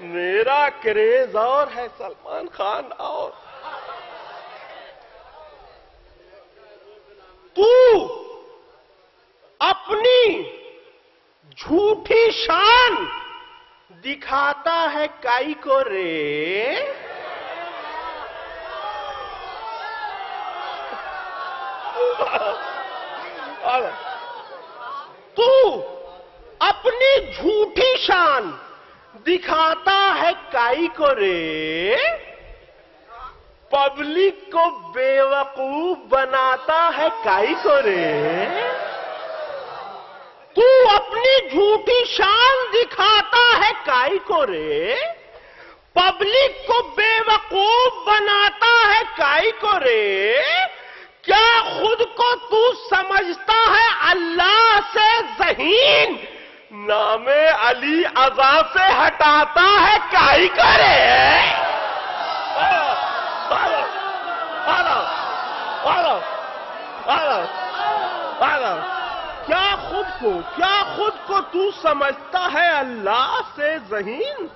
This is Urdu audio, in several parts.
میرا کریز اور ہے سلمان خان اور تو اپنی جھوٹی شان دکھاتا ہے کائی کو رے؟ تو اپنی جھوٹی شان دکھاتا ہے کائی کو رے؟ پبلک کو بیوقوف بناتا ہے کائی کو رے؟ تو اپنی جھوٹی شان دکھاتا ہے کائی کو رے؟ پبلک کو بیوقوف بناتا ہے کائی کو رے؟ کیا خود کو تو سمجھتا ہے اللہ سے ذہین؟ نام علی عزا سے ہٹاتا ہے کائی کو رے؟ کیا خود کو تو سمجھتا ہے اللہ سے ذہین؟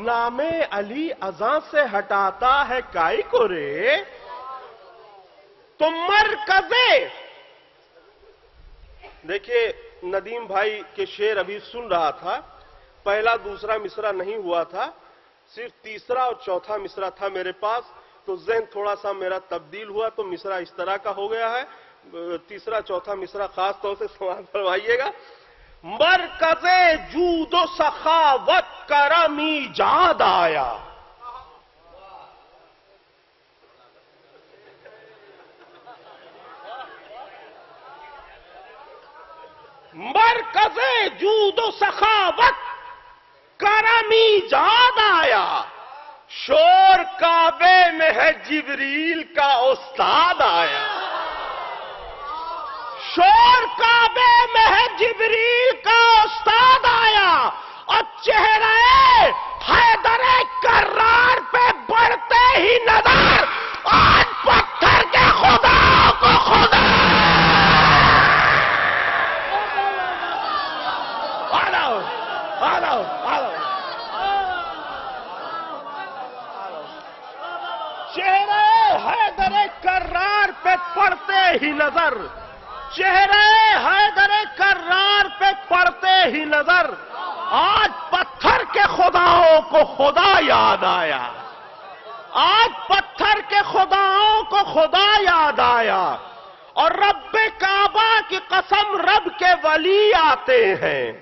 نام علی عزا سے ہٹاتا ہے کائی کو رے؟ تو مرکزے دیکھیے ندیم بھائی کے شعر ابھی سن رہا تھا، پہلا دوسرا مصرع نہیں ہوا تھا، صرف تیسرا اور چوتھا مصرع تھا میرے پاس، تو ذہن تھوڑا سا میرا تبدیل ہوا تو مصرع اس طرح کا ہو گیا ہے۔ تیسرا چوتھا مصرع خاص طور سے سماعت فرمائیے گا۔ مرکز جود و سخاوت کرم ایجاد آیا، مرکز جود و سخاوت کرم ایجاد آیا، شور کعبے میں ہے جبریل کا استاد آیا، شور کعبے میں ہے جبریل کا استاد آیا، اور چہرہ حیدر کرار پہ بڑھتے ہی نظر آج پتھر کے خدا کو خدا چہرے حیدر کرار پہ پڑتے ہی نظر، چہرے حیدر کرار پہ پڑتے ہی نظر آج پتھر کے خداؤں کو خدا یاد آیا، آج پتھر کے خداؤں کو خدا یاد آیا، اور رب کعبہ کی قسم رب کے ولی آتے ہیں،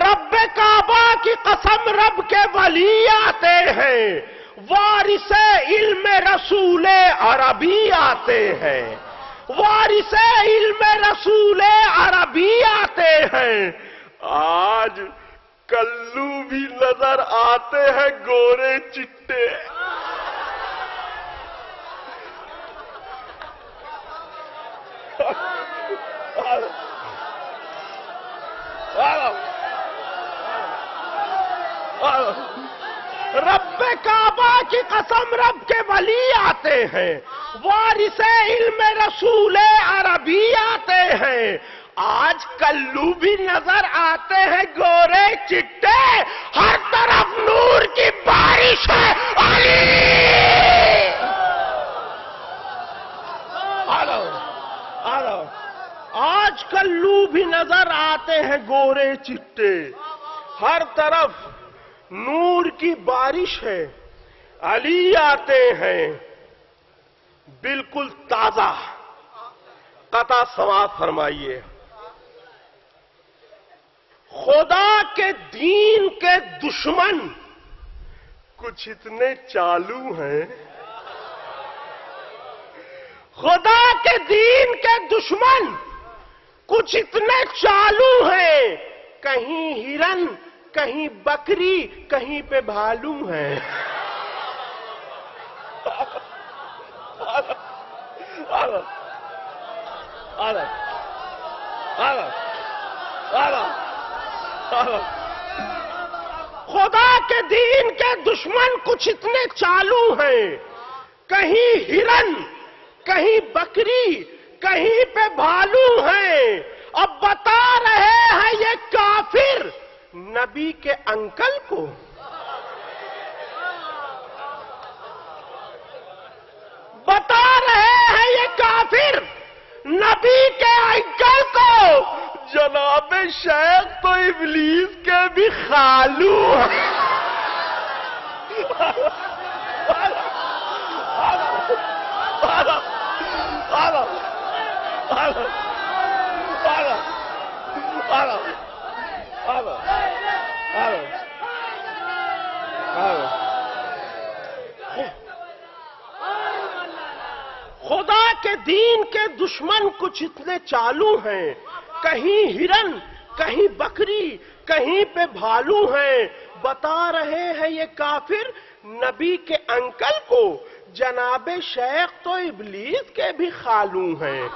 رب کعبہ کی قسم رب کے ولی آتے ہیں، وارث علم رسول عربی آتے ہیں، وارث علم رسول عربی آتے ہیں، آج کلو بھی نظر آتے ہیں گورے چٹے، رب کعبہ کی قسم رب کے ولی آتے ہیں، وارث علم رسول عربی آتے ہیں، آج کلو بھی نظر آتے ہیں گورے چٹے، ہر طرف نور کی بارش ہے علی، آج کلو بھی نظر آتے ہیں گورے چٹے، ہر طرف نور کی بارش ہے، علی آتے ہیں، بالکل تازہ قطع سماعت فرمائیے۔ خدا کے دین کے دشمن کچھ اتنے چالو ہیں، خدا کے دین کے دشمن کچھ اتنے چالو ہیں، کہیں ہرن کہیں بکری کہیں پہ بھالو ہیں، خدا کے دین کے دشمن کچھ اتنے چالو ہیں، کہیں ہرن کہیں بکری کہیں پہ بھالو ہیں، اب بتا رہے ہیں یہ کافر نبی کے انکل کو، شیخ تو ابلیس کے بھی خالو ہیں. خدا کے دین کے دشمن کچھ اتنے چالو ہیں، کہیں ہرن، کہیں بکری، کہیں پہ بھالو ہیں. بتا رہے ہیں یہ کافر نبی کے انکل کو، جناب شیخ تو ابلیس کے بھی خالو ہیں.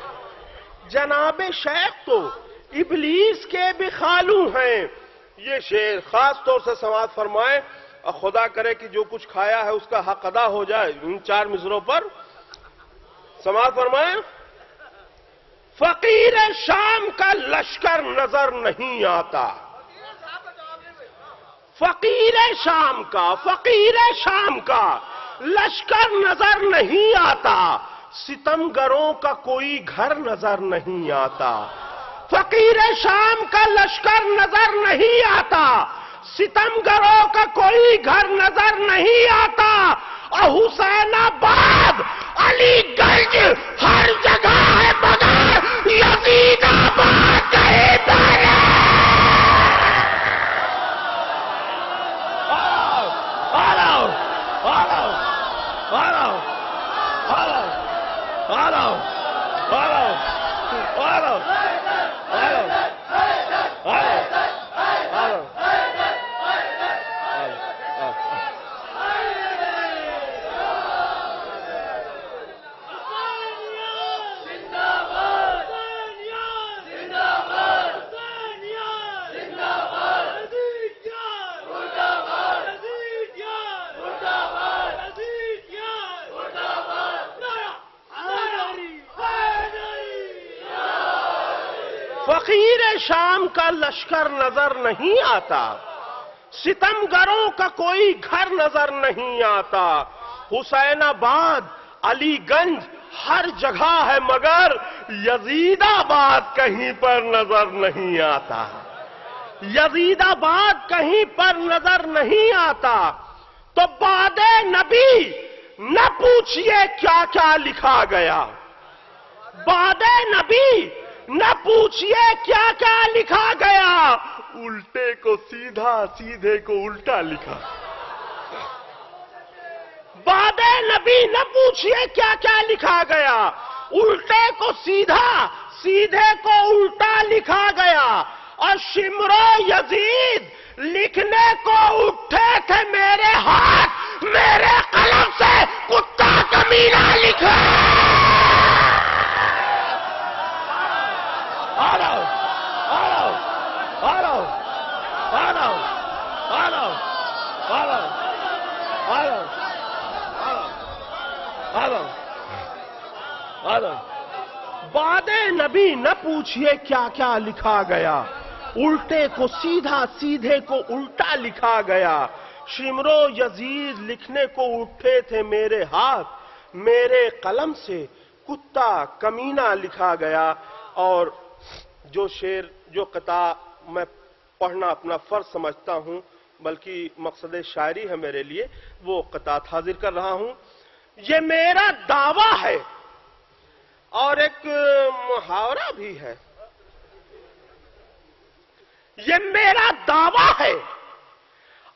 جناب شیخ تو ابلیس کے بھی خالو ہیں. یہ شعر خاص طور سے سماعت فرمائیں اور خدا کرے کہ جو کچھ کھایا ہے اس کا حق ادا ہو جائے. ان 4 مصروں پر سماعت فرمائیں. فقیر شام کا لشکر نظر نہیں آتا. فقیر شام کا لشکر نظر نہیں آتا. ستمگروں کا کوئی گھر نظر نہیں آتا. فقیر شام کا لشکر نظر نہیں آتا. ستمگروں کا کوئی گھر نظر نہیں آتا. اور حسین آباد علی گنج ہر جگہ ہے مگر یزید آباد کہیں پر ہے. فقیر شام کا لشکر نظر نہیں آتا. ستمگروں کا کوئی گھر نظر نہیں آتا. حسین آباد علی گنج ہر جگہ ہے مگر یزید آباد کہیں پر نظر نہیں آتا. یزید آباد کہیں پر نظر نہیں آتا. تو بعد نبی نہ پوچھئے کیا کیا لکھا گیا. بعد نبی نہ پوچھئے کیا کیا لکھا گیا. الٹے کو سیدھا، سیدھے کو الٹا لکھا. بعد نبی نہ پوچھئے کیا کیا لکھا گیا. الٹے کو سیدھا، سیدھے کو الٹا لکھا گیا. اور شمر و یزید لکھنے کو اٹھے تھے میرے ہاتھ، میرے قلم سے کتا کمینہ لکھا. بعد نبی نہ پوچھئے کیا کیا لکھا گیا. الٹے کو سیدھا، سیدھے کو الٹا لکھا گیا. شمر و یزید لکھنے کو اٹھے تھے میرے ہاتھ، میرے قلم سے کتا کمینہ لکھا گیا. اور جو شعر، جو قطع میں پڑھنا اپنا فرض سمجھتا ہوں، بلکہ مقصد شاعری ہے میرے لیے، وہ قطعات حاضر کر رہا ہوں. یہ میرا دعویٰ ہے اور ایک محاورہ بھی ہے. یہ میرا دعویٰ ہے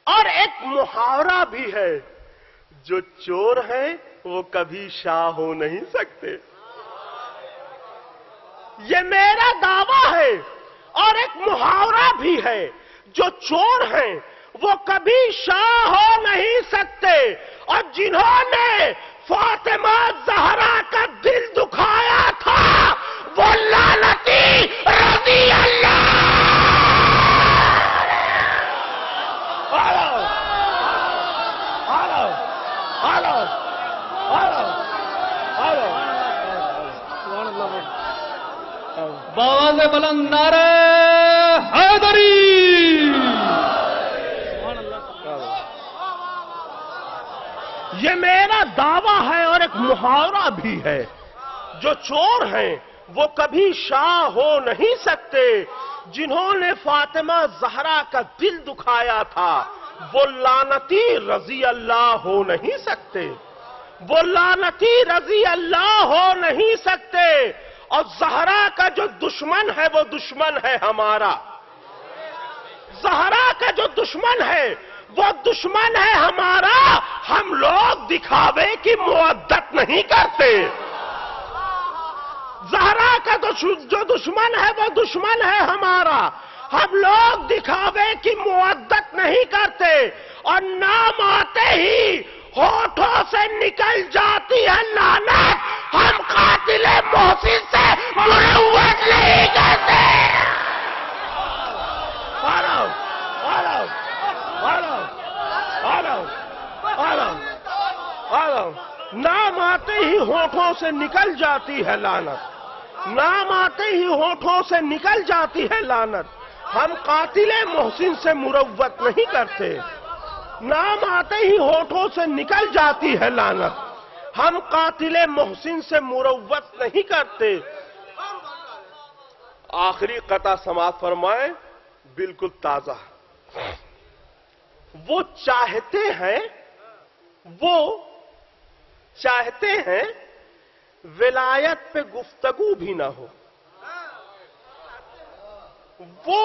اور ایک محاورہ بھی ہے. جو چور ہیں وہ کبھی شاہ ہو نہیں سکتے. یہ میرا دعویٰ ہے اور ایک محاورہ بھی ہے. جو چور ہیں وہ کبھی شاہ ہو نہیں سکتے. اور جنہوں نے فاطمہ زہرا کا دل دکھایا تھا وہ لعنتی رضی اللہ. باواز بلند نعرہ حیدری. یہ میرا دعویٰ ہے اور ایک محاورہ بھی ہے. جو چور ہیں وہ کبھی شاہ ہو نہیں سکتے جنہوں نے فاطمہ زہرا کا دل دکھایا تھا، وہ لعنتی رضی اللہ ہو نہیں سکتے، وہ لعنتی رضی اللہ ہو نہیں سکتے، اور زہرا کا جو دشمن ہے وہ دشمن ہے ہمارا، زہرا کا جو دشمن ہے وہ دشمن ہے ہمارا، ہم لوگ دکھاوے کی مودت نہیں کرتے، زہرا کا جو دشمن ہے وہ دشمن ہے ہمارا، ہم لوگ دکھاوے کی مودت نہیں کرتے، اور نام آتے ہی ہونٹوں سے نکل جاتی ہے لعنت، ہم قاتل محسن سے مروت نہیں کرتے۔ نام آتے ہی ہونٹوں سے نکل جاتی ہے لعنت، نام آتے ہی ہونٹوں سے نکل جاتی ہے لعنت، ہم قاتل محسن سے مروت نہیں کرتے، نام آتے ہی ہونٹوں سے نکل جاتی ہے لعنت، ہم قاتل محسن سے مروت نہیں کرتے۔ آخری قطعہ سماعت فرمائیں، بالکل تازہ۔ وہ چاہتے ہیں ولایت پہ گفتگو بھی نہ ہو، وہ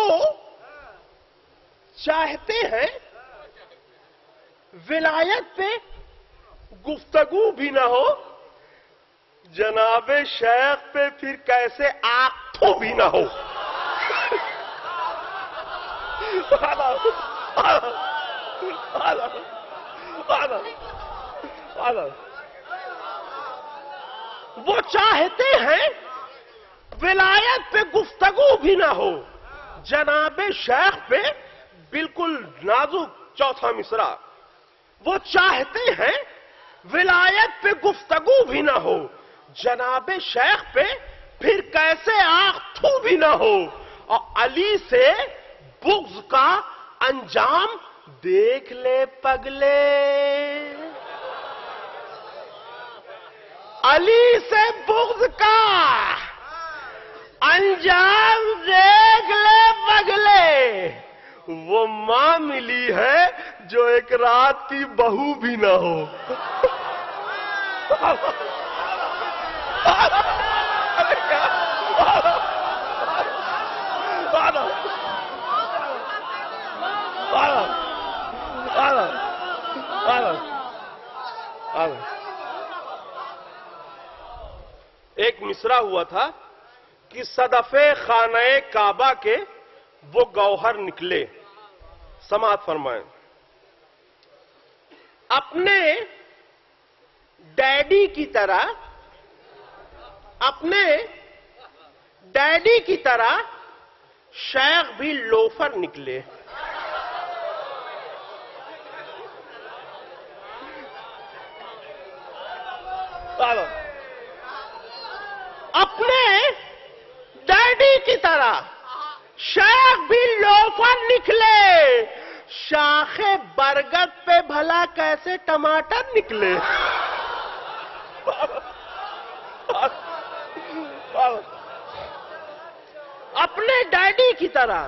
چاہتے ہیں ولایت پہ گفتگو بھی نہ ہو، جناب شیخ پہ پھر کیسے آنکھ تھو بھی نہ ہو۔ وہ چاہتے ہیں ولایت پہ گفتگو بھی نہ ہو، جناب شیخ پہ بالکل نازک چوتھا مصرع، وہ چاہتے ہیں ولایت پہ گفتگو بھی نہ ہو، جناب شیخ پہ پھر کیسے آنکھ تھو بھی نہ ہو، اور علی سے بغض کا انجام دیکھ لے پگلے، علی سے بغض کا انجام دیکھ لے پگلے، وہ ماں ملی ہے جو ایک رات کی بہو بھی نہ ہو۔ ایک مصرع ہوا تھا کہ صدف خانہ کعبہ کے وہ گوہر نکلے، سماعت فرمائیں۔ اپنے ڈیڈی کی طرح شیخ بھی لوفر نکلے، اپنے ڈیڈی کی طرح شیخ بھی لوفر نکلے، شاخ برگد پہ بھلا کیسے ٹماٹر نکلے۔ اپنے ڈیڈی کی طرح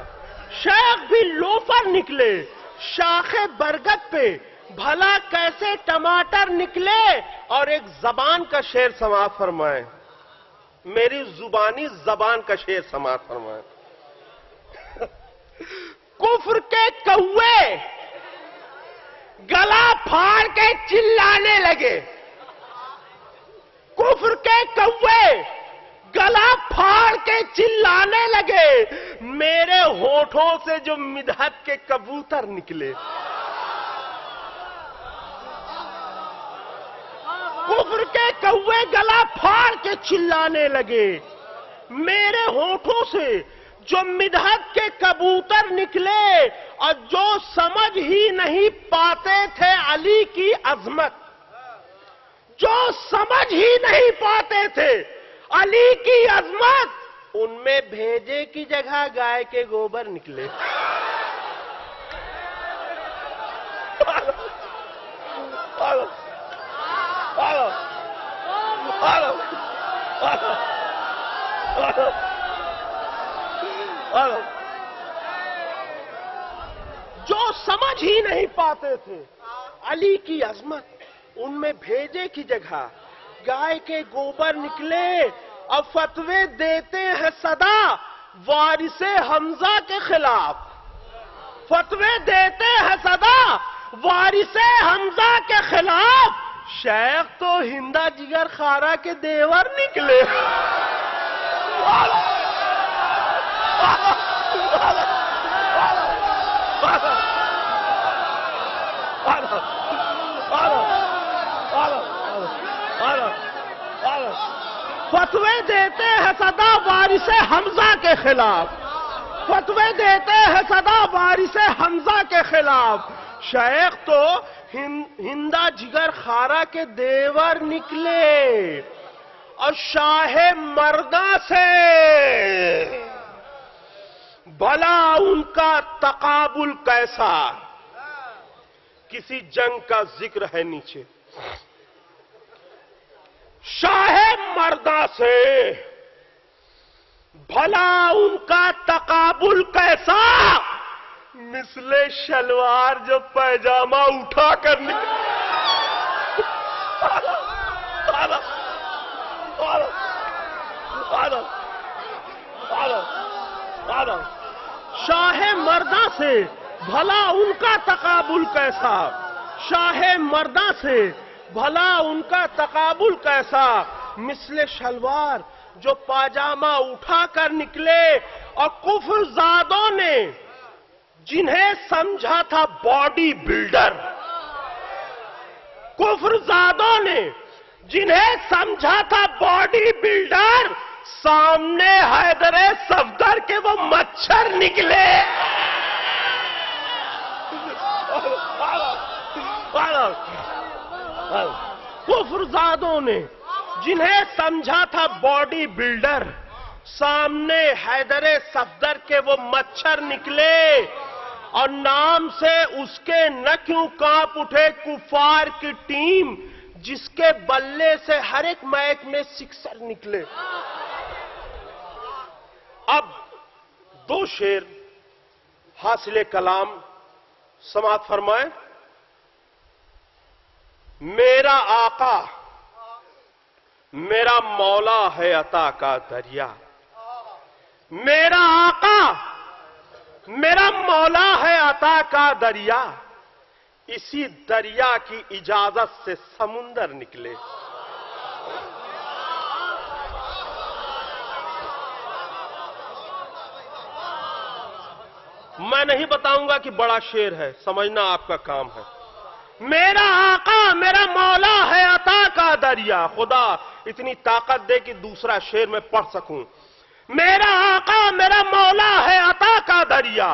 شیخ بھی لوفر نکلے، شاخ برگد پہ بھلا کیسے ٹماٹر نکلے۔ اور ایک زبان کا شعر سماعت فرمائیں، میری زبانی زبان کا شعر سماعت فرمائیں۔ کفر کے کوے گلا پھاڑ کے چلانے لگے، کفر کے کوے گلا پھاڑ کے چلانے لگے، میرے ہونٹوں سے جو مدحت کے کبوتر نکلے۔ کفر کے کوے گلا پھاڑ کے چلانے لگے، میرے ہونٹوں سے جو مدحت کے کبوتر نکلے، اور جو سمجھ ہی نہیں پاتے تھے علی کی عظمت، جو سمجھ ہی نہیں پاتے تھے علی کی عظمت، ان میں بھیجے کی جگہ گائے کے گوبر نکلے۔ جو سمجھ ہی نہیں پاتے تھے علی کی عظمت، ان میں بھیجے کی جگہ گائے کے گوبر نکلے اور فتوے دیتے ہیں صدا وارث حمزہ کے خلاف. فتوے دیتے ہیں صدا وارث حمزہ کے خلاف. شیخ تو ہندا جگر خارا کے دیور نکلے. فتوے دیتے ہیں صدا وارث حمزہ کے خلاف. فتوے دیتے ہیں صدا وارث حمزہ کے خلاف. شیخ تو ہندا جگر خارا کے دیور نکلے اور شاہ مردہ سے بھلا ان کا تقابل کیسا. کسی جنگ کا ذکر ہے نیچے. شاہ مردہ سے بھلا ان کا تقابل کیسا. مثل شلوار جو پیجامہ اٹھا کر نکلا. شاہ مردہ سے بھلا ان کا تقابل کیسا. شاہ مردہ سے بھلا ان کا تقابل کیسا. مثل شلوار جو پاجامہ اٹھا کر نکلے اور کفر زادوں نے جنہیں سمجھا تھا باڈی بلڈر. کفر زادوں نے جنہیں سمجھا تھا باڈی بلڈر سامنے حیدر صفدر کے وہ مچھر نکلے. کفر زادوں نے جنہیں سمجھا تھا باڈی بلڈر سامنے حیدر صفدر کے وہ مچھر نکلے. اور نام سے اس کے نہ کیوں کانپ اٹھے کفار کی ٹیم جس کے بلے سے ہر ایک میچ میں سکسر نکلے. اب دو شعر حاصل کلام سماعت فرمائیں. میرا آقا میرا مولا ہے عطا کا دریا. میرا آقا میرا مولا ہے عطا کا دریا. اسی دریا کی اجازت سے سمندر نکلے. میں نہیں بتاؤں گا کہ بڑا شعر ہے، سمجھنا آپ کا کام ہے. میرا آقا میرا مولا ہے عطا کا دریا. خدا اتنی طاقت دے کہ دوسرا شعر میں پڑھ سکوں. میرا آقا میرا مولا ہے عطا کا دریا.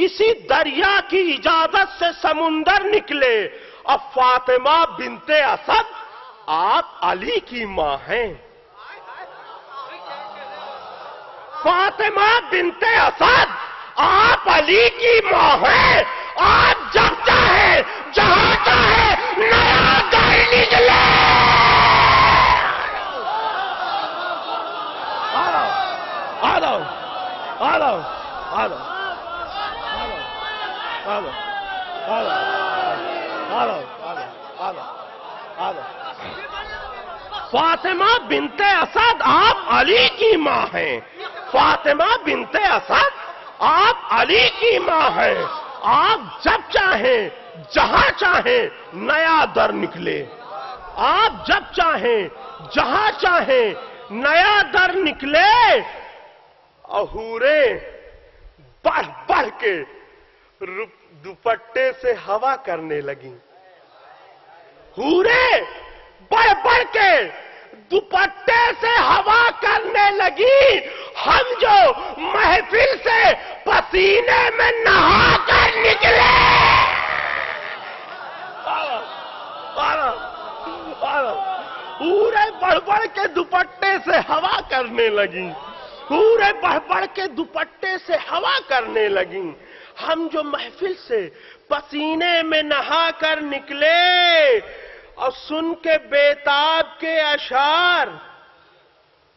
اسی دریا کی اجازت سے سمندر نکلے. اب فاطمہ بنت اسد آپ علی کی ماں ہیں. فاطمہ بنت اسد آپ علی کی ماں ہیں. آپ جب چاہے جہاں چاہے نیا گھر نکلے. فاطمہ بنت اسد آپ علی کی ماں ہیں. فاطمہ بنت اسد آپ علی کی ماں ہیں. آپ جب چاہیں جہاں چاہیں نیا در نکلے. آپ جب چاہیں جہاں چاہیں نیا در نکلے. حوریں بڑھ بڑھ کے دوپٹے سے ہوا کرنے لگیں. حوریں بڑھ بڑھ کے دوپٹے سے ہوا کرنے لگی. ہم جو محفل سے پسینے میں نہا کر نکلے. حوریں بڑھ بڑھ کے دوپٹے سے ہوا کرنے لگیں. حوریں بڑھ بڑھ کے دوپٹے سے ہوا کرنے لگیں. ہم جو محفل سے پسینے میں نہا کر نکلے اور سن کے بیتاب کے اشعار